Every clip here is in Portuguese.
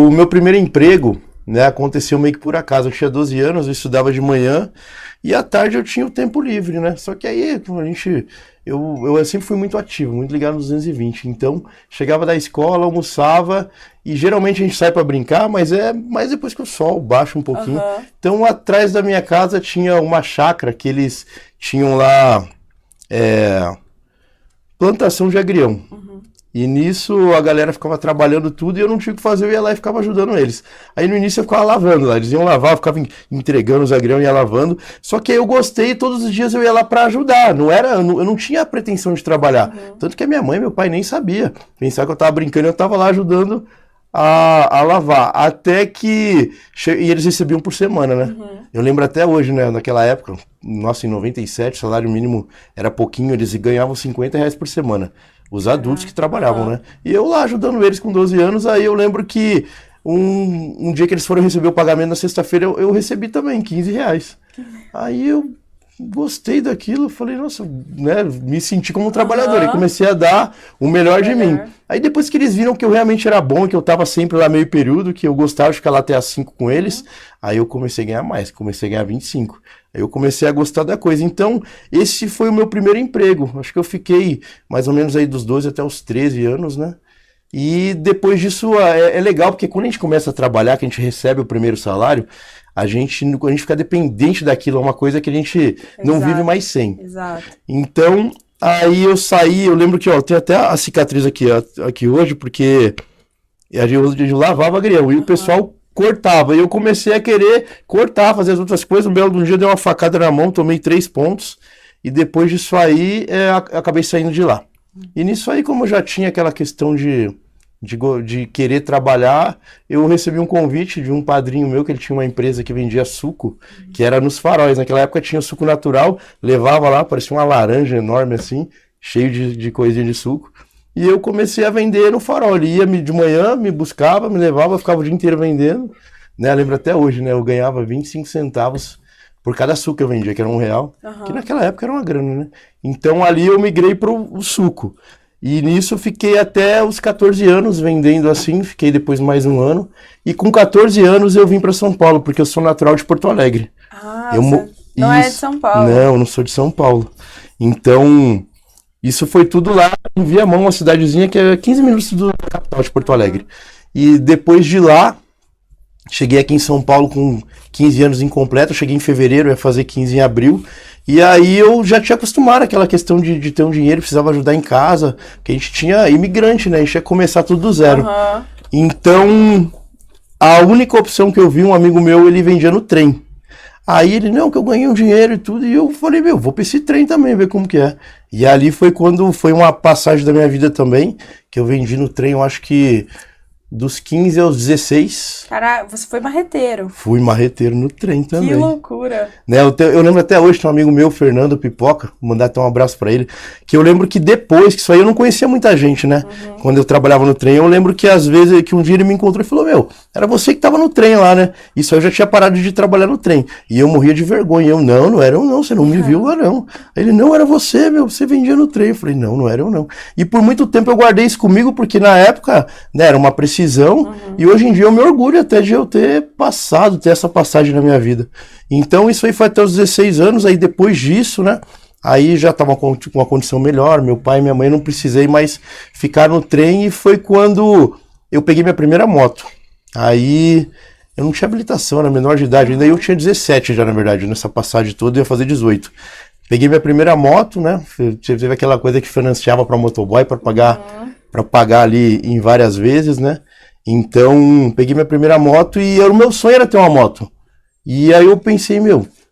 O meu primeiro emprego, né, aconteceu meio que por acaso. Eu tinha 12 anos, eu estudava de manhã e à tarde eu tinha o tempo livre, né? Só que aí eu sempre fui muito ativo, muito ligado nos 220. Então, chegava da escola, almoçava e geralmente a gente sai para brincar, mas é mais depois que o sol baixa um pouquinho. Então, atrás da minha casa tinha uma chácara que eles tinham lá plantação de agrião. E nisso a galera ficava trabalhando tudo e eu não tinha o que fazer, eu ia lá e ficava ajudando eles. Aí no início eu ficava lavando lá, eles iam lavar, eu ficava entregando os agrião e ia lavando. Só que aí eu gostei, todos os dias eu ia lá para ajudar, eu não tinha a pretensão de trabalhar. Tanto que a minha mãe e meu pai nem sabia. Pensava que eu tava brincando e eu tava lá ajudando a lavar. Até que... E eles recebiam por semana, né? Eu lembro até hoje, né? Naquela época, nossa, em 97, o salário mínimo era pouquinho, eles ganhavam R$50 por semana. Os adultos que trabalhavam, né? E eu lá ajudando eles com 12 anos, aí eu lembro que um dia que eles foram receber o pagamento na sexta-feira, eu recebi também R$15. Aí eu gostei daquilo, falei, nossa, né? Me senti como um trabalhador e comecei a dar o melhor de mim. Aí depois que eles viram que eu realmente era bom, que eu tava sempre lá meio período, que eu gostava de ficar lá até às 5 com eles, aí eu comecei a ganhar mais, comecei a ganhar 25. Aí eu comecei a gostar da coisa. Então, esse foi o meu primeiro emprego. Acho que eu fiquei mais ou menos aí dos 12 até os 13 anos, né? E depois disso é legal, porque quando a gente começa a trabalhar, que a gente recebe o primeiro salário, a gente fica dependente daquilo, é uma coisa que a gente não vive mais sem. Então, aí eu saí, eu lembro que, ó, tem até a cicatriz aqui hoje, porque eu lavava agrião e o pessoal cortava. E eu comecei a querer cortar, fazer as outras coisas. Um belo dia dei uma facada na mão, tomei 3 pontos. E depois disso aí, acabei saindo de lá. E nisso aí, como eu já tinha aquela questão de querer trabalhar, eu recebi um convite de um padrinho meu, que ele tinha uma empresa que vendia suco, que era nos Faróis. Naquela época tinha suco natural, levava lá, parecia uma laranja enorme assim, cheio de coisinha de suco. E eu comecei a vender no Farol. Ele ia de manhã, me buscava, me levava, ficava o dia inteiro vendendo. Né? Eu lembro até hoje, né? Eu ganhava 25 centavos por cada suco que eu vendia, que era R$1. Que naquela época era uma grana, né? Então ali eu migrei pro suco. E nisso eu fiquei até os 14 anos vendendo assim, fiquei depois mais um ano. E com 14 anos eu vim para São Paulo, porque eu sou natural de Porto Alegre. Você não é de São Paulo? Não, eu não sou de São Paulo. Então... Isso foi tudo lá em Viamão, uma cidadezinha que é 15 minutos da capital de Porto Alegre. E depois de lá, cheguei aqui em São Paulo com 15 anos incompleto. Cheguei em fevereiro, ia fazer 15 em abril. E aí eu já tinha acostumado àquela questão de ter um dinheiro, precisava ajudar em casa. Porque a gente tinha imigrante, né? A gente ia começar tudo do zero. Então, a única opção que eu vi, um amigo meu, ele vendia no trem. Aí ele, não, que eu ganhei um dinheiro e tudo, e eu falei, vou pra esse trem também, ver como que é. E ali foi quando foi uma passagem da minha vida também, que eu vendi no trem, eu acho que dos 15 aos 16. Caraca, você foi marreteiro. Fui marreteiro no trem também. Que loucura. Né, eu lembro até hoje, tem um amigo meu, Fernando Pipoca, vou mandar até um abraço pra ele, que eu lembro que depois, que isso aí eu não conhecia muita gente, né? Quando eu trabalhava no trem, eu lembro que às vezes, que um dia ele me encontrou e falou, era você que tava no trem lá, né? Isso aí eu já tinha parado de trabalhar no trem. E eu morria de vergonha. Eu, não era eu não, você não me viu lá não. Aí ele, não, era você, você vendia no trem. Eu falei, não era eu não. E por muito tempo eu guardei isso comigo, porque na época, né, era uma precisão, e hoje em dia eu me orgulho até de eu ter essa passagem na minha vida. Então isso aí foi até os 16 anos, aí depois disso, né, aí já estava com uma condição melhor, meu pai e minha mãe não precisei mais ficar no trem, e foi quando eu peguei minha primeira moto. Aí eu não tinha habilitação, era menor de idade, ainda eu tinha 17 já, na verdade, nessa passagem toda eu ia fazer 18. Peguei minha primeira moto, né, teve aquela coisa que financiava para motoboy, para pagar ali em várias vezes, né? Então, peguei minha primeira moto e o meu sonho era ter uma moto. E aí eu pensei,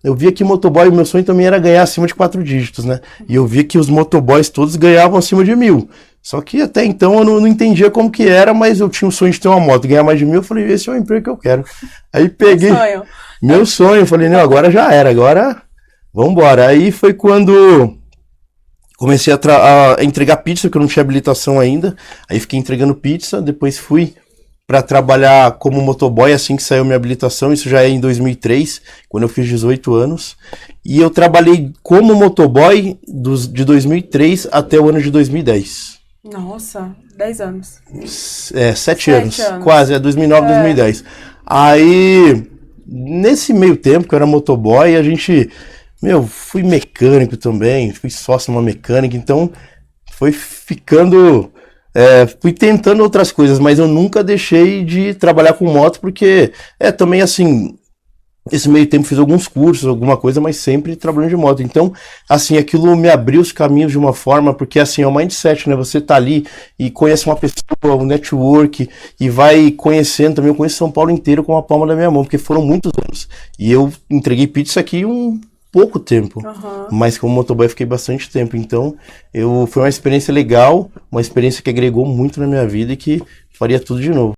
eu via que motoboy, o meu sonho também era ganhar acima de 4 dígitos, né? E eu via que os motoboys todos ganhavam acima de 1.000. Só que até então eu não entendia como que era, mas eu tinha um sonho de ter uma moto, ganhar mais de 1.000, eu falei, esse é o emprego que eu quero. Aí peguei meu sonho, falei, não, agora já era, agora vambora. Aí foi quando... comecei a entregar pizza, porque eu não tinha habilitação ainda. Aí fiquei entregando pizza, depois fui para trabalhar como motoboy assim que saiu minha habilitação. Isso já é em 2003, quando eu fiz 18 anos. E eu trabalhei como motoboy de 2003 até o ano de 2010. Nossa, 10 anos. 7 anos, 7 anos. quase, 2009, 2010. Aí, nesse meio tempo que eu era motoboy, a gente, fui mecânico também, fui sócio numa mecânica, então foi ficando, fui tentando outras coisas, mas eu nunca deixei de trabalhar com moto, porque também assim, esse meio tempo fiz alguns cursos, alguma coisa, mas sempre trabalhando de moto. Então, assim, aquilo me abriu os caminhos de uma forma, porque assim, é o mindset, né? Você tá ali e conhece uma pessoa, um network, e vai conhecendo também. Eu conheço São Paulo inteiro com a palma da minha mão, porque foram muitos anos. E eu entreguei pizza aqui um pouco tempo, mas como motoboy eu fiquei bastante tempo. Então, foi uma experiência legal, uma experiência que agregou muito na minha vida e que faria tudo de novo.